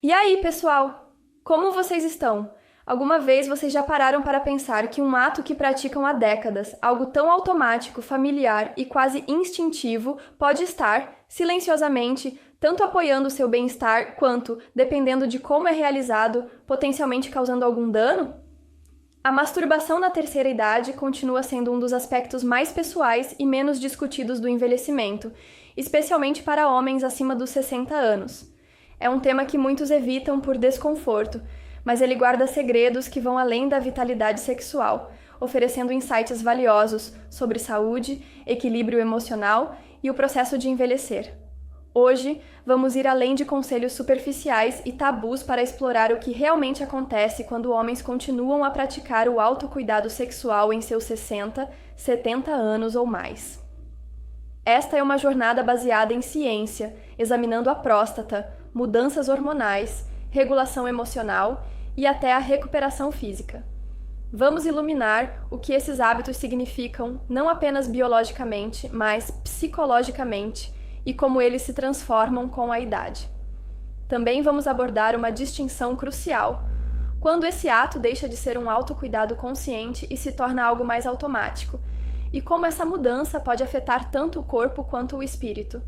E aí, pessoal? Como vocês estão? Alguma vez vocês já pararam para pensar que um ato que praticam há décadas, algo tão automático, familiar e quase instintivo, pode estar, silenciosamente, tanto apoiando o seu bem-estar quanto, dependendo de como é realizado, potencialmente causando algum dano? A masturbação na terceira idade continua sendo um dos aspectos mais pessoais e menos discutidos do envelhecimento, especialmente para homens acima dos 60 anos. É um tema que muitos evitam por desconforto, mas ele guarda segredos que vão além da vitalidade sexual, oferecendo insights valiosos sobre saúde, equilíbrio emocional e o processo de envelhecer. Hoje, vamos ir além de conselhos superficiais e tabus para explorar o que realmente acontece quando homens continuam a praticar o autocuidado sexual em seus 60, 70 anos ou mais. Esta é uma jornada baseada em ciência, examinando a próstata, mudanças hormonais, regulação emocional e até a recuperação física. Vamos iluminar o que esses hábitos significam não apenas biologicamente, mas psicologicamente e como eles se transformam com a idade. Também vamos abordar uma distinção crucial: quando esse ato deixa de ser um autocuidado consciente e se torna algo mais automático, e como essa mudança pode afetar tanto o corpo quanto o espírito.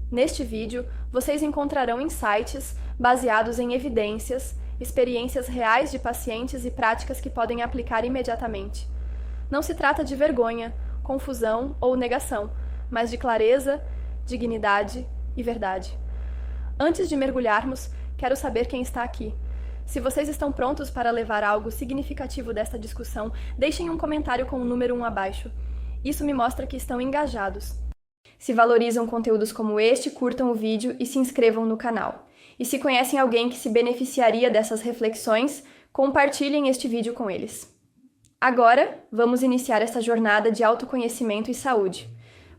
Neste vídeo, vocês encontrarão insights baseados em evidências, experiências reais de pacientes e práticas que podem aplicar imediatamente. Não se trata de vergonha, confusão ou negação, mas de clareza, dignidade e verdade. Antes de mergulharmos, quero saber quem está aqui. Se vocês estão prontos para levar algo significativo desta discussão, deixem um comentário com o número 1 abaixo. Isso me mostra que estão engajados. Se valorizam conteúdos como este, curtam o vídeo e se inscrevam no canal. E se conhecem alguém que se beneficiaria dessas reflexões, compartilhem este vídeo com eles. Agora, vamos iniciar essa jornada de autoconhecimento e saúde.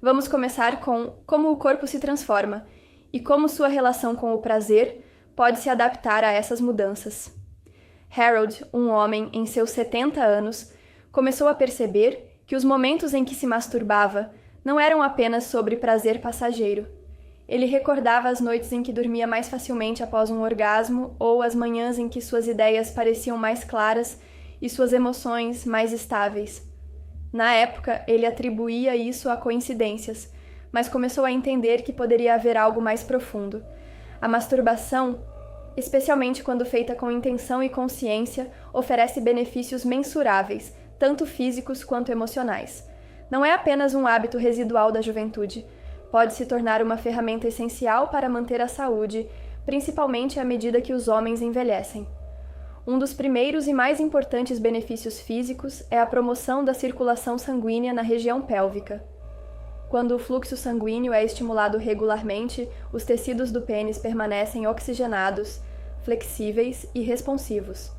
Vamos começar com como o corpo se transforma e como sua relação com o prazer pode se adaptar a essas mudanças. Harold, um homem em seus 70 anos, começou a perceber que os momentos em que se masturbava não eram apenas sobre prazer passageiro. Ele recordava as noites em que dormia mais facilmente após um orgasmo ou as manhãs em que suas ideias pareciam mais claras e suas emoções mais estáveis. Na época, ele atribuía isso a coincidências, mas começou a entender que poderia haver algo mais profundo. A masturbação, especialmente quando feita com intenção e consciência, oferece benefícios mensuráveis, tanto físicos quanto emocionais. Não é apenas um hábito residual da juventude. Pode se tornar uma ferramenta essencial para manter a saúde, principalmente à medida que os homens envelhecem. Um dos primeiros e mais importantes benefícios físicos é a promoção da circulação sanguínea na região pélvica. Quando o fluxo sanguíneo é estimulado regularmente, os tecidos do pênis permanecem oxigenados, flexíveis e responsivos.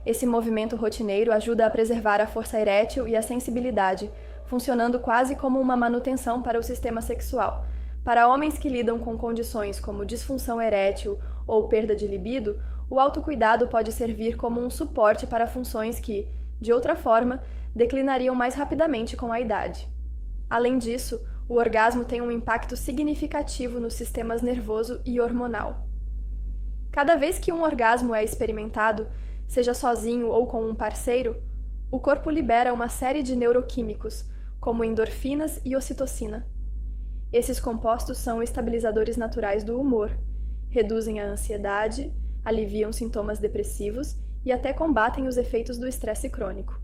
Esse movimento rotineiro ajuda a preservar a força erétil e a sensibilidade, funcionando quase como uma manutenção para o sistema sexual. Para homens que lidam com condições como disfunção erétil ou perda de libido, o autocuidado pode servir como um suporte para funções que, de outra forma, declinariam mais rapidamente com a idade. Além disso, o orgasmo tem um impacto significativo nos sistemas nervoso e hormonal. Cada vez que um orgasmo é experimentado, seja sozinho ou com um parceiro, o corpo libera uma série de neuroquímicos, como endorfinas e ocitocina. Esses compostos são estabilizadores naturais do humor, reduzem a ansiedade, aliviam sintomas depressivos e até combatem os efeitos do estresse crônico.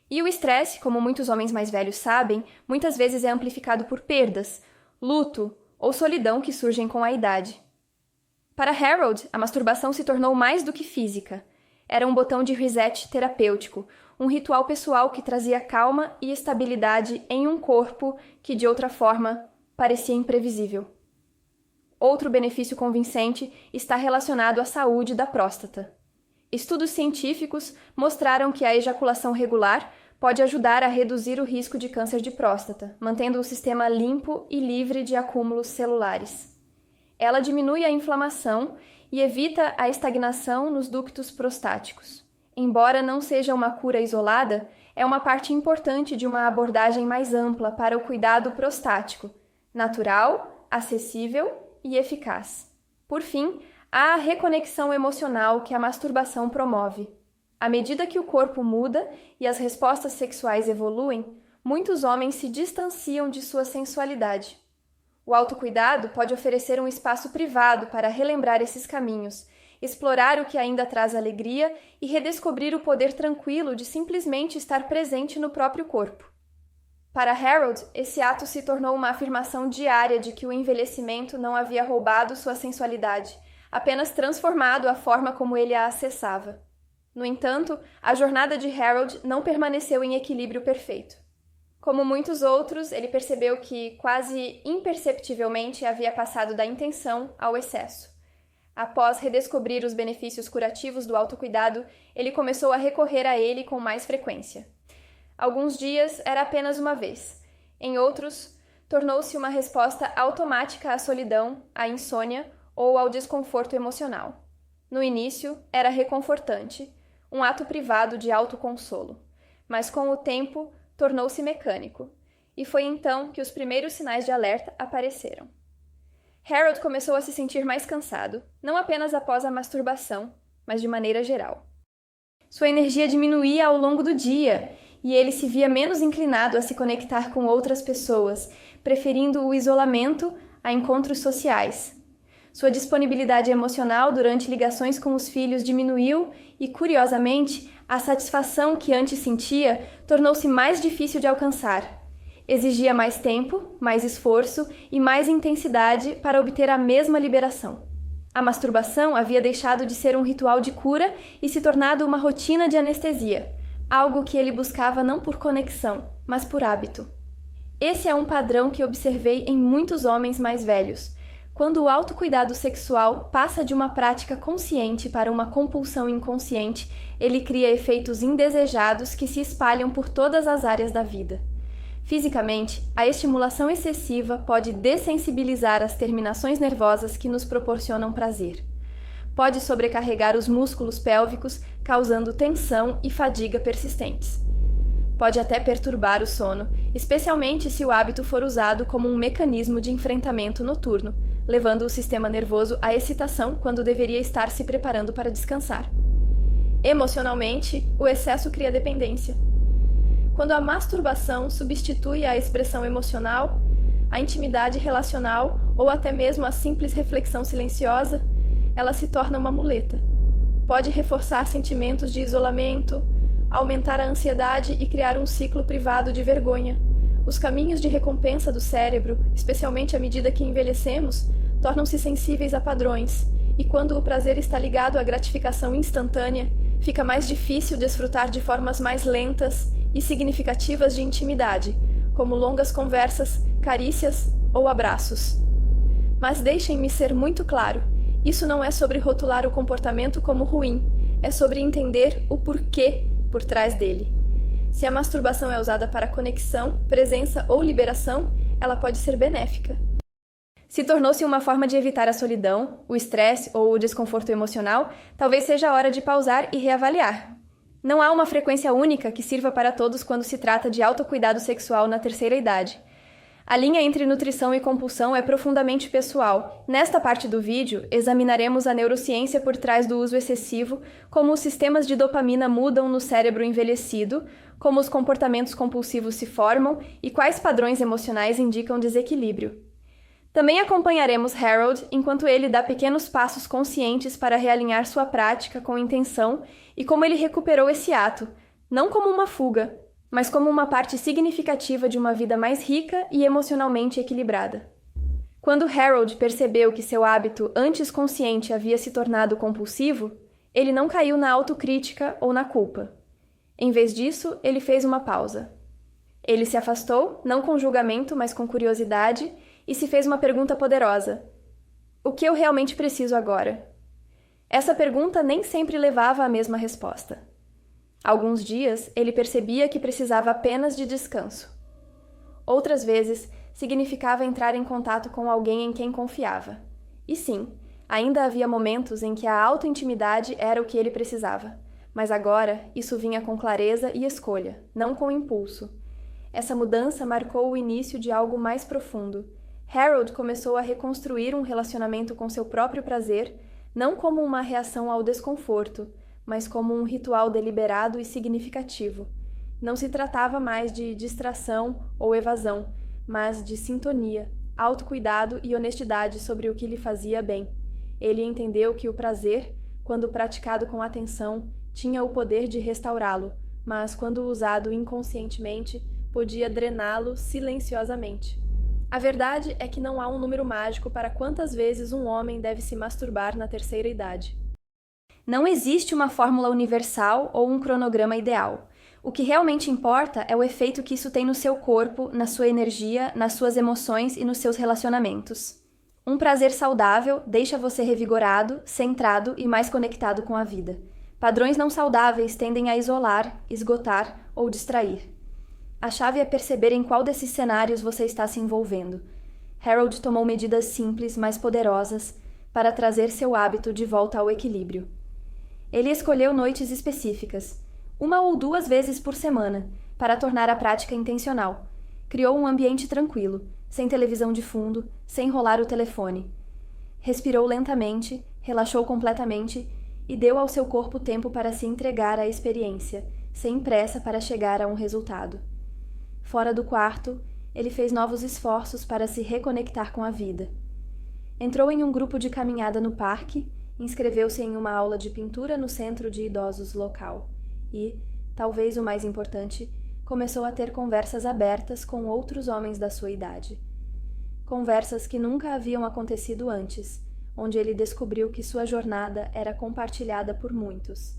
E o estresse, como muitos homens mais velhos sabem, muitas vezes é amplificado por perdas, luto ou solidão que surgem com a idade. Para Harold, a masturbação se tornou mais do que física. Era um botão de reset terapêutico, um ritual pessoal que trazia calma e estabilidade em um corpo que, de outra forma, parecia imprevisível. Outro benefício convincente está relacionado à saúde da próstata. Estudos científicos mostraram que a ejaculação regular pode ajudar a reduzir o risco de câncer de próstata, mantendo o sistema limpo e livre de acúmulos celulares. Ela diminui a inflamação e evita a estagnação nos ductos prostáticos. Embora não seja uma cura isolada, é uma parte importante de uma abordagem mais ampla para o cuidado prostático, natural, acessível e eficaz. Por fim, Há a reconexão emocional que a masturbação promove. À medida que o corpo muda e as respostas sexuais evoluem, muitos homens se distanciam de sua sensualidade. O autocuidado pode oferecer um espaço privado para relembrar esses caminhos, explorar o que ainda traz alegria e redescobrir o poder tranquilo de simplesmente estar presente no próprio corpo. Para Harold, esse ato se tornou uma afirmação diária de que o envelhecimento não havia roubado sua sensualidade, apenas transformado a forma como ele a acessava. No entanto, a jornada de Harold não permaneceu em equilíbrio perfeito. Como muitos outros, ele percebeu que, quase imperceptivelmente, havia passado da intenção ao excesso. Após redescobrir os benefícios curativos do autocuidado, ele começou a recorrer a ele com mais frequência. Alguns dias era apenas uma vez. Em outros, tornou-se uma resposta automática à solidão, à insônia ou ao desconforto emocional. No início, era reconfortante, um ato privado de autoconsolo, mas com o tempo tornou-se mecânico, e foi então que os primeiros sinais de alerta apareceram. Harold começou a se sentir mais cansado, não apenas após a masturbação, mas de maneira geral. Sua energia diminuía ao longo do dia, e ele se via menos inclinado a se conectar com outras pessoas, preferindo o isolamento a encontros sociais. Sua disponibilidade emocional durante ligações com os filhos diminuiu e, curiosamente, a satisfação que antes sentia tornou-se mais difícil de alcançar. Exigia mais tempo, mais esforço e mais intensidade para obter a mesma liberação. A masturbação havia deixado de ser um ritual de cura e se tornado uma rotina de anestesia, algo que ele buscava não por conexão, mas por hábito. Esse é um padrão que observei em muitos homens mais velhos. Quando o autocuidado sexual passa de uma prática consciente para uma compulsão inconsciente, ele cria efeitos indesejados que se espalham por todas as áreas da vida. Fisicamente, a estimulação excessiva pode dessensibilizar as terminações nervosas que nos proporcionam prazer. Pode sobrecarregar os músculos pélvicos, causando tensão e fadiga persistentes. Pode até perturbar o sono, especialmente se o hábito for usado como um mecanismo de enfrentamento noturno, levando o sistema nervoso à excitação quando deveria estar se preparando para descansar. Emocionalmente, o excesso cria dependência. Quando a masturbação substitui a expressão emocional, a intimidade relacional ou até mesmo a simples reflexão silenciosa, ela se torna uma muleta. Pode reforçar sentimentos de isolamento, aumentar a ansiedade e criar um ciclo privado de vergonha. Os caminhos de recompensa do cérebro, especialmente à medida que envelhecemos, tornam-se sensíveis a padrões, e quando o prazer está ligado à gratificação instantânea, fica mais difícil desfrutar de formas mais lentas e significativas de intimidade, como longas conversas, carícias ou abraços. Mas deixem-me ser muito claro, isso não é sobre rotular o comportamento como ruim, é sobre entender o porquê por trás dele. Se a masturbação é usada para conexão, presença ou liberação, ela pode ser benéfica. Se tornou-se uma forma de evitar a solidão, o estresse ou o desconforto emocional, talvez seja a hora de pausar e reavaliar. Não há uma frequência única que sirva para todos quando se trata de autocuidado sexual na terceira idade. A linha entre nutrição e compulsão é profundamente pessoal. Nesta parte do vídeo, examinaremos a neurociência por trás do uso excessivo, como os sistemas de dopamina mudam no cérebro envelhecido, como os comportamentos compulsivos se formam e quais padrões emocionais indicam desequilíbrio. Também acompanharemos Harold enquanto ele dá pequenos passos conscientes para realinhar sua prática com intenção e como ele recuperou esse ato, não como uma fuga, mas como uma parte significativa de uma vida mais rica e emocionalmente equilibrada. Quando Harold percebeu que seu hábito antes consciente havia se tornado compulsivo, ele não caiu na autocrítica ou na culpa. Em vez disso, ele fez uma pausa. Ele se afastou, não com julgamento, mas com curiosidade, e se fez uma pergunta poderosa: o que eu realmente preciso agora? Essa pergunta nem sempre levava à mesma resposta. Alguns dias, ele percebia que precisava apenas de descanso. Outras vezes, significava entrar em contato com alguém em quem confiava. E sim, ainda havia momentos em que a autointimidade era o que ele precisava. Mas agora, isso vinha com clareza e escolha, não com impulso. Essa mudança marcou o início de algo mais profundo. Harold começou a reconstruir um relacionamento com seu próprio prazer, não como uma reação ao desconforto, mas como um ritual deliberado e significativo. Não se tratava mais de distração ou evasão, mas de sintonia, autocuidado e honestidade sobre o que lhe fazia bem. Ele entendeu que o prazer, quando praticado com atenção, tinha o poder de restaurá-lo, mas quando usado inconscientemente, podia drená-lo silenciosamente. A verdade é que não há um número mágico para quantas vezes um homem deve se masturbar na terceira idade. Não existe uma fórmula universal ou um cronograma ideal. O que realmente importa é o efeito que isso tem no seu corpo, na sua energia, nas suas emoções e nos seus relacionamentos. Um prazer saudável deixa você revigorado, centrado e mais conectado com a vida. Padrões não saudáveis tendem a isolar, esgotar ou distrair. A chave é perceber em qual desses cenários você está se envolvendo. Harold tomou medidas simples, mas poderosas, para trazer seu hábito de volta ao equilíbrio. Ele escolheu noites específicas, 1 ou 2 vezes por semana, para tornar a prática intencional. Criou um ambiente tranquilo, sem televisão de fundo, sem rolar o telefone. Respirou lentamente, relaxou completamente e deu ao seu corpo tempo para se entregar à experiência, sem pressa para chegar a um resultado. Fora do quarto, ele fez novos esforços para se reconectar com a vida. Entrou em um grupo de caminhada no parque, inscreveu-se em uma aula de pintura no centro de idosos local e, talvez o mais importante, começou a ter conversas abertas com outros homens da sua idade. Conversas que nunca haviam acontecido antes, onde ele descobriu que sua jornada era compartilhada por muitos.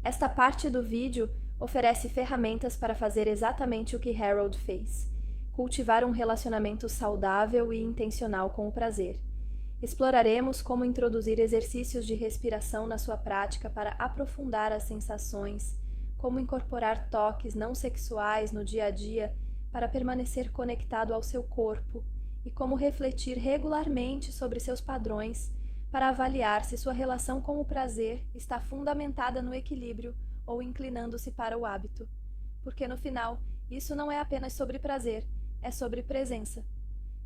Esta parte do vídeo oferece ferramentas para fazer exatamente o que Harold fez: cultivar um relacionamento saudável e intencional com o prazer. Exploraremos como introduzir exercícios de respiração na sua prática para aprofundar as sensações, como incorporar toques não sexuais no dia a dia para permanecer conectado ao seu corpo e como refletir regularmente sobre seus padrões para avaliar se sua relação com o prazer está fundamentada no equilíbrio ou inclinando-se para o hábito. Porque no final, isso não é apenas sobre prazer, é sobre presença.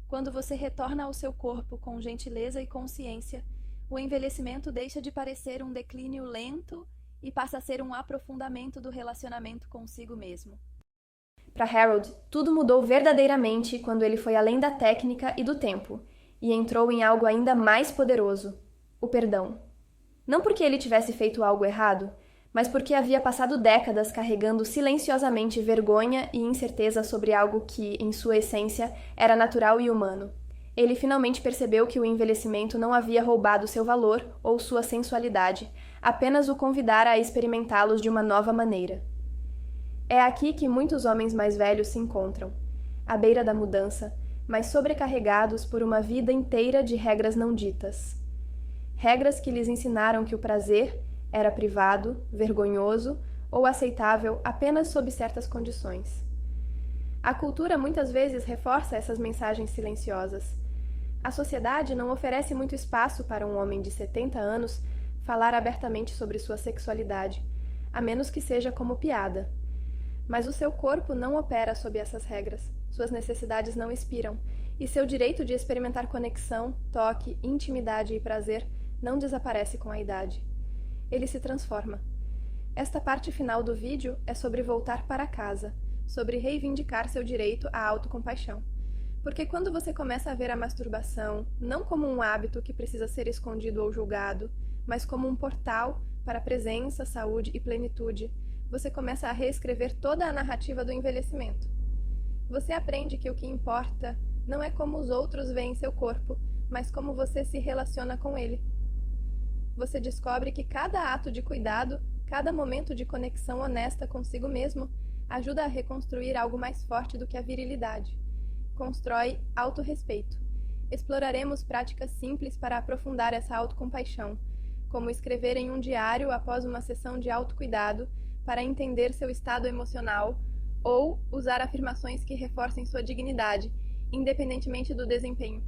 Quando você retorna ao seu corpo com gentileza e consciência, o envelhecimento deixa de parecer um declínio lento e passa a ser um aprofundamento do relacionamento consigo mesmo. Para Harold, tudo mudou verdadeiramente quando ele foi além da técnica e do tempo, e entrou em algo ainda mais poderoso: o perdão. Não porque ele tivesse feito algo errado, mas porque havia passado décadas carregando silenciosamente vergonha e incerteza sobre algo que, em sua essência, era natural e humano. Ele finalmente percebeu que o envelhecimento não havia roubado seu valor ou sua sensualidade, apenas o convidara a experimentá-los de uma nova maneira. É aqui que muitos homens mais velhos se encontram, à beira da mudança, mas sobrecarregados por uma vida inteira de regras não ditas. Regras que lhes ensinaram que o prazer era privado, vergonhoso ou aceitável apenas sob certas condições. A cultura muitas vezes reforça essas mensagens silenciosas. A sociedade não oferece muito espaço para um homem de 70 anos falar abertamente sobre sua sexualidade, a menos que seja como piada. Mas o seu corpo não opera sob essas regras, suas necessidades não expiram, e seu direito de experimentar conexão, toque, intimidade e prazer não desaparece com a idade. Ele se transforma. Esta parte final do vídeo é sobre voltar para casa, sobre reivindicar seu direito à autocompaixão. Porque quando você começa a ver a masturbação não como um hábito que precisa ser escondido ou julgado, mas como um portal para presença, saúde e plenitude, você começa a reescrever toda a narrativa do envelhecimento. Você aprende que o que importa não é como os outros veem seu corpo, mas como você se relaciona com ele. Você descobre que cada ato de cuidado, cada momento de conexão honesta consigo mesmo, ajuda a reconstruir algo mais forte do que a virilidade. Constrói autorrespeito. Exploraremos práticas simples para aprofundar essa autocompaixão, como escrever em um diário após uma sessão de autocuidado para entender seu estado emocional ou usar afirmações que reforcem sua dignidade, independentemente do desempenho.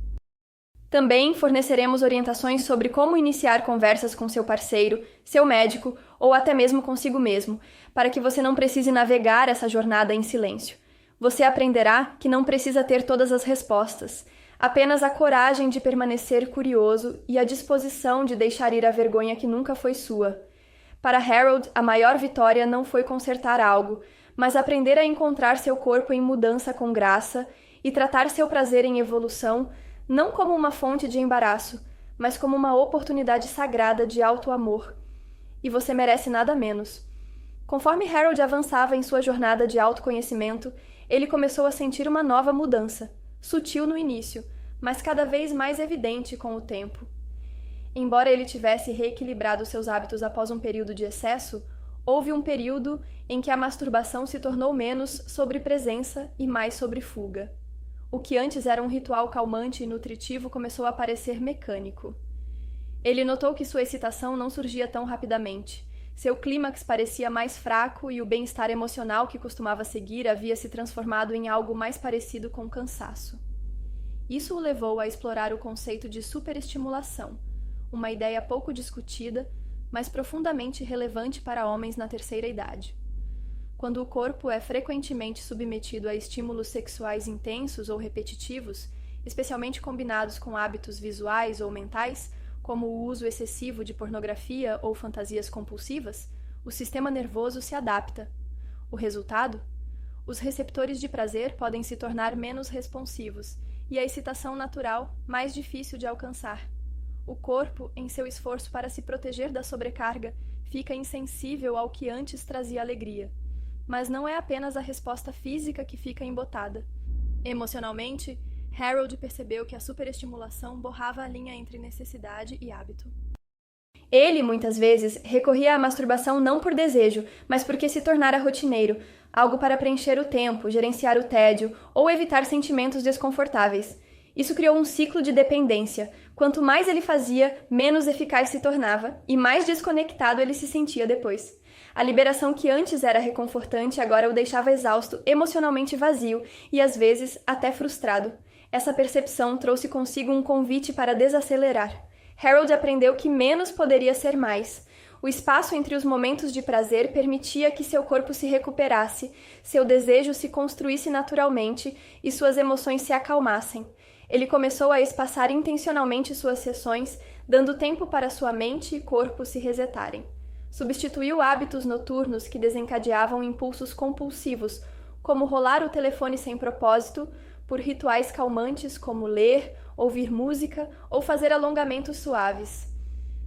Também forneceremos orientações sobre como iniciar conversas com seu parceiro, seu médico ou até mesmo consigo mesmo, para que você não precise navegar essa jornada em silêncio. Você aprenderá que não precisa ter todas as respostas. apenas a coragem de permanecer curioso e a disposição de deixar ir a vergonha que nunca foi sua. Para Harold, a maior vitória não foi consertar algo, mas aprender a encontrar seu corpo em mudança com graça e tratar seu prazer em evolução não como uma fonte de embaraço, mas como uma oportunidade sagrada de auto-amor. E você merece nada menos. Conforme Harold avançava em sua jornada de autoconhecimento, ele começou a sentir uma nova mudança, sutil no início, mas cada vez mais evidente com o tempo. Embora ele tivesse reequilibrado seus hábitos após um período de excesso, houve um período em que a masturbação se tornou menos sobre presença e mais sobre fuga. O que antes era um ritual calmante e nutritivo começou a parecer mecânico. Ele notou que sua excitação não surgia tão rapidamente. Seu clímax parecia mais fraco e o bem-estar emocional que costumava seguir havia se transformado em algo mais parecido com cansaço. Isso o levou a explorar o conceito de superestimulação, uma ideia pouco discutida, mas profundamente relevante para homens na terceira idade. Quando o corpo é frequentemente submetido a estímulos sexuais intensos ou repetitivos, especialmente combinados com hábitos visuais ou mentais, como o uso excessivo de pornografia ou fantasias compulsivas, o sistema nervoso se adapta. O resultado? Os receptores de prazer podem se tornar menos responsivos e a excitação natural mais difícil de alcançar. O corpo, em seu esforço para se proteger da sobrecarga, fica insensível ao que antes trazia alegria. Mas não é apenas a resposta física que fica embotada. Emocionalmente, Harold percebeu que a superestimulação borrava a linha entre necessidade e hábito. Ele, muitas vezes, recorria à masturbação não por desejo, mas porque se tornara rotineiro, algo para preencher o tempo, gerenciar o tédio ou evitar sentimentos desconfortáveis. Isso criou um ciclo de dependência. Quanto mais ele fazia, menos eficaz se tornava e mais desconectado ele se sentia depois. A liberação que antes era reconfortante agora o deixava exausto, emocionalmente vazio e, às vezes, até frustrado. Essa percepção trouxe consigo um convite para desacelerar. Harold aprendeu que menos poderia ser mais. O espaço entre os momentos de prazer permitia que seu corpo se recuperasse, seu desejo se construísse naturalmente e suas emoções se acalmassem. Ele começou a espaçar intencionalmente suas sessões, dando tempo para sua mente e corpo se resetarem. Substituiu hábitos noturnos que desencadeavam impulsos compulsivos, como rolar o telefone sem propósito, por rituais calmantes como ler, ouvir música ou fazer alongamentos suaves.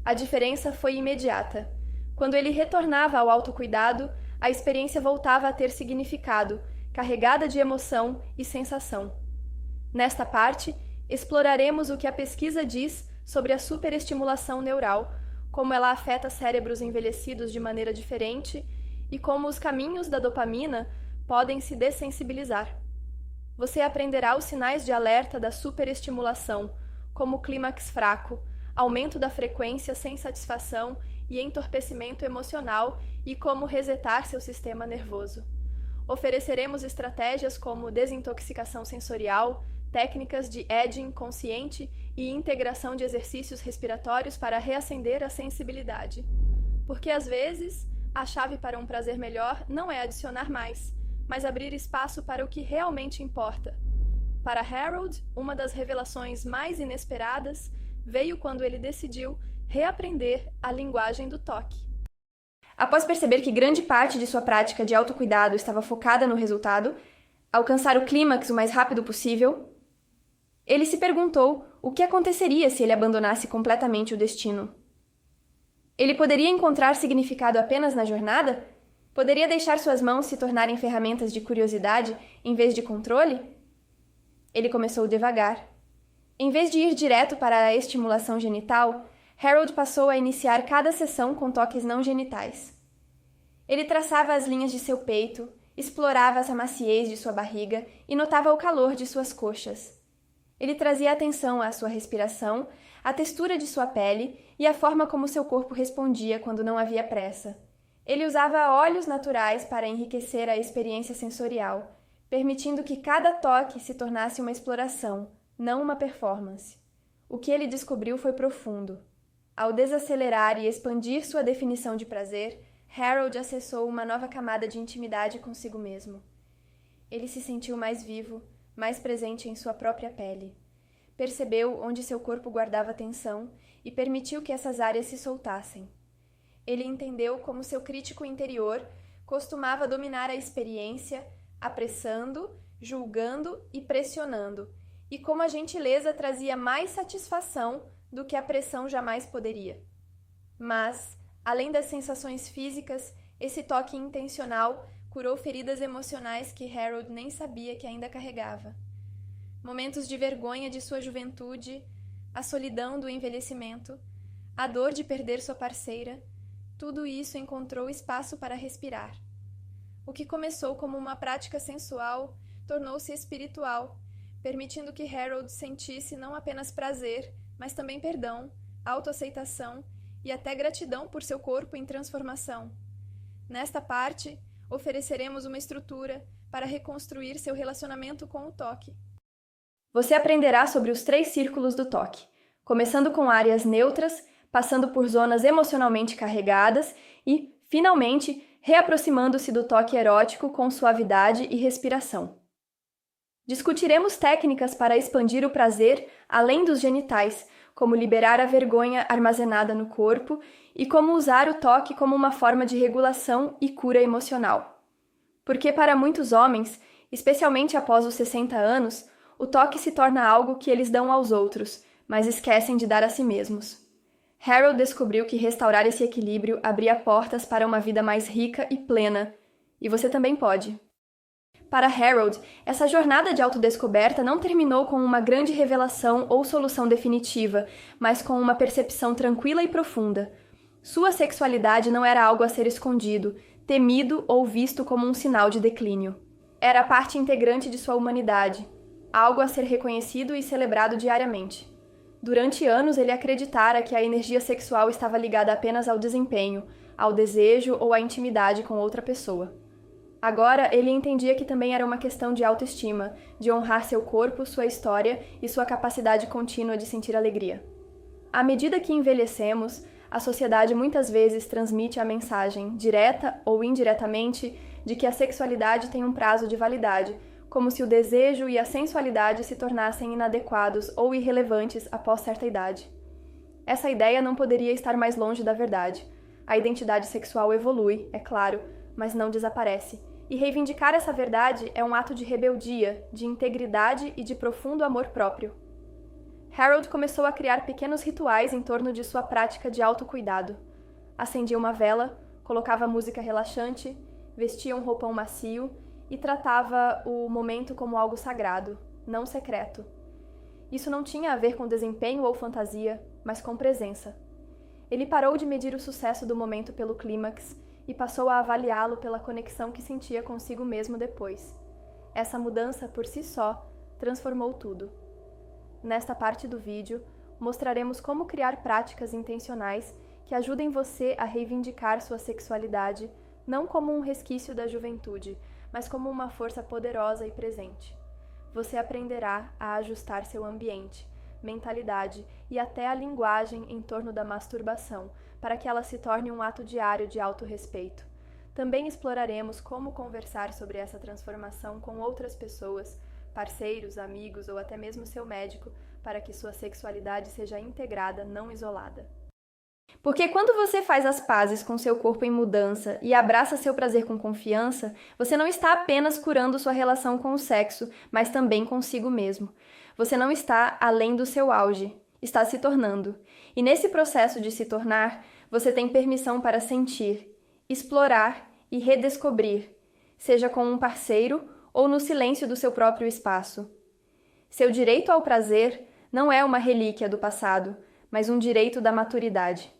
A diferença foi imediata. Quando ele retornava ao autocuidado, a experiência voltava a ter significado, carregada de emoção e sensação. Nesta parte, exploraremos o que a pesquisa diz sobre a superestimulação neural, como ela afeta cérebros envelhecidos de maneira diferente e como os caminhos da dopamina podem se dessensibilizar. Você aprenderá os sinais de alerta da superestimulação, como clímax fraco, aumento da frequência sem satisfação e entorpecimento emocional e como resetar seu sistema nervoso. Ofereceremos estratégias como desintoxicação sensorial, técnicas de edging consciente e integração de exercícios respiratórios para reacender a sensibilidade. Porque, às vezes, a chave para um prazer melhor não é adicionar mais, mas abrir espaço para o que realmente importa. Para Harold, uma das revelações mais inesperadas veio quando ele decidiu reaprender a linguagem do toque. Após perceber que grande parte de sua prática de autocuidado estava focada no resultado, alcançar o clímax o mais rápido possível, ele se perguntou o que aconteceria se ele abandonasse completamente o destino. Ele poderia encontrar significado apenas na jornada? Poderia deixar suas mãos se tornarem ferramentas de curiosidade em vez de controle? Ele começou devagar. Em vez de ir direto para a estimulação genital, Harold passou a iniciar cada sessão com toques não genitais. Ele traçava as linhas de seu peito, explorava a maciez de sua barriga e notava o calor de suas coxas. Ele trazia atenção à sua respiração, à textura de sua pele e à forma como seu corpo respondia quando não havia pressa. Ele usava óleos naturais para enriquecer a experiência sensorial, permitindo que cada toque se tornasse uma exploração, não uma performance. O que ele descobriu foi profundo. Ao desacelerar e expandir sua definição de prazer, Harold acessou uma nova camada de intimidade consigo mesmo. Ele se sentiu mais vivo, mais presente em sua própria pele. percebeu onde seu corpo guardava tensão e permitiu que essas áreas se soltassem. Ele entendeu como seu crítico interior costumava dominar a experiência, apressando, julgando e pressionando, e como a gentileza trazia mais satisfação do que a pressão jamais poderia. Mas, além das sensações físicas, esse toque intencional curou feridas emocionais que Harold nem sabia que ainda carregava. Momentos de vergonha de sua juventude, a solidão do envelhecimento, a dor de perder sua parceira, tudo isso encontrou espaço para respirar. O que começou como uma prática sensual tornou-se espiritual, permitindo que Harold sentisse não apenas prazer, mas também perdão, autoaceitação e até gratidão por seu corpo em transformação. Nesta parte, ofereceremos uma estrutura para reconstruir seu relacionamento com o toque. Você aprenderá sobre os 3 círculos do toque, começando com áreas neutras, passando por zonas emocionalmente carregadas e, finalmente, reaproximando-se do toque erótico com suavidade e respiração. Discutiremos técnicas para expandir o prazer além dos genitais, como liberar a vergonha armazenada no corpo e como usar o toque como uma forma de regulação e cura emocional. Porque para muitos homens, especialmente após os 60 anos, o toque se torna algo que eles dão aos outros, mas esquecem de dar a si mesmos. Harold descobriu que restaurar esse equilíbrio abria portas para uma vida mais rica e plena, e você também pode. Para Harold, essa jornada de autodescoberta não terminou com uma grande revelação ou solução definitiva, mas com uma percepção tranquila e profunda. Sua sexualidade não era algo a ser escondido, temido ou visto como um sinal de declínio. Era parte integrante de sua humanidade, algo a ser reconhecido e celebrado diariamente. Durante anos, ele acreditara que a energia sexual estava ligada apenas ao desempenho, ao desejo ou à intimidade com outra pessoa. Agora, ele entendia que também era uma questão de autoestima, de honrar seu corpo, sua história e sua capacidade contínua de sentir alegria. À medida que envelhecemos, a sociedade muitas vezes transmite a mensagem, direta ou indiretamente, de que a sexualidade tem um prazo de validade, como se o desejo e a sensualidade se tornassem inadequados ou irrelevantes após certa idade. Essa ideia não poderia estar mais longe da verdade. A identidade sexual evolui, é claro, mas não desaparece. E reivindicar essa verdade é um ato de rebeldia, de integridade e de profundo amor próprio. Harold começou a criar pequenos rituais em torno de sua prática de autocuidado. Acendia uma vela, colocava música relaxante, vestia um roupão macio e tratava o momento como algo sagrado, não secreto. Isso não tinha a ver com desempenho ou fantasia, mas com presença. Ele parou de medir o sucesso do momento pelo clímax e passou a avaliá-lo pela conexão que sentia consigo mesmo depois. Essa mudança, por si só, transformou tudo. Nesta parte do vídeo, mostraremos como criar práticas intencionais que ajudem você a reivindicar sua sexualidade, não como um resquício da juventude, mas como uma força poderosa e presente. Você aprenderá a ajustar seu ambiente, mentalidade e até a linguagem em torno da masturbação, para que ela se torne um ato diário de autorrespeito. Também exploraremos como conversar sobre essa transformação com outras pessoas, parceiros, amigos ou até mesmo seu médico, para que sua sexualidade seja integrada, não isolada. Porque quando você faz as pazes com seu corpo em mudança e abraça seu prazer com confiança, você não está apenas curando sua relação com o sexo, mas também consigo mesmo. Você não está além do seu auge, está se tornando. E nesse processo de se tornar, você tem permissão para sentir, explorar e redescobrir, seja com um parceiro ou no silêncio do seu próprio espaço. Seu direito ao prazer não é uma relíquia do passado, mas um direito da maturidade.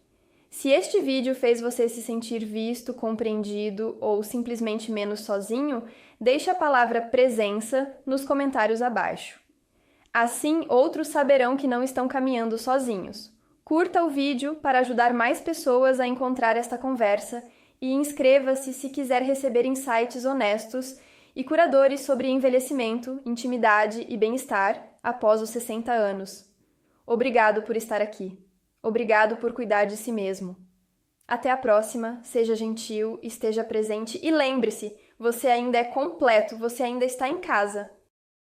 Se este vídeo fez você se sentir visto, compreendido ou simplesmente menos sozinho, deixe a palavra presença nos comentários abaixo. Assim, outros saberão que não estão caminhando sozinhos. Curta o vídeo para ajudar mais pessoas a encontrar esta conversa e inscreva-se se quiser receber insights honestos e curadores sobre envelhecimento, intimidade e bem-estar após os 60 anos. Obrigado por estar aqui. Obrigado por cuidar de si mesmo. Até a próxima, seja gentil, esteja presente e lembre-se, você ainda é completo, você ainda está em casa.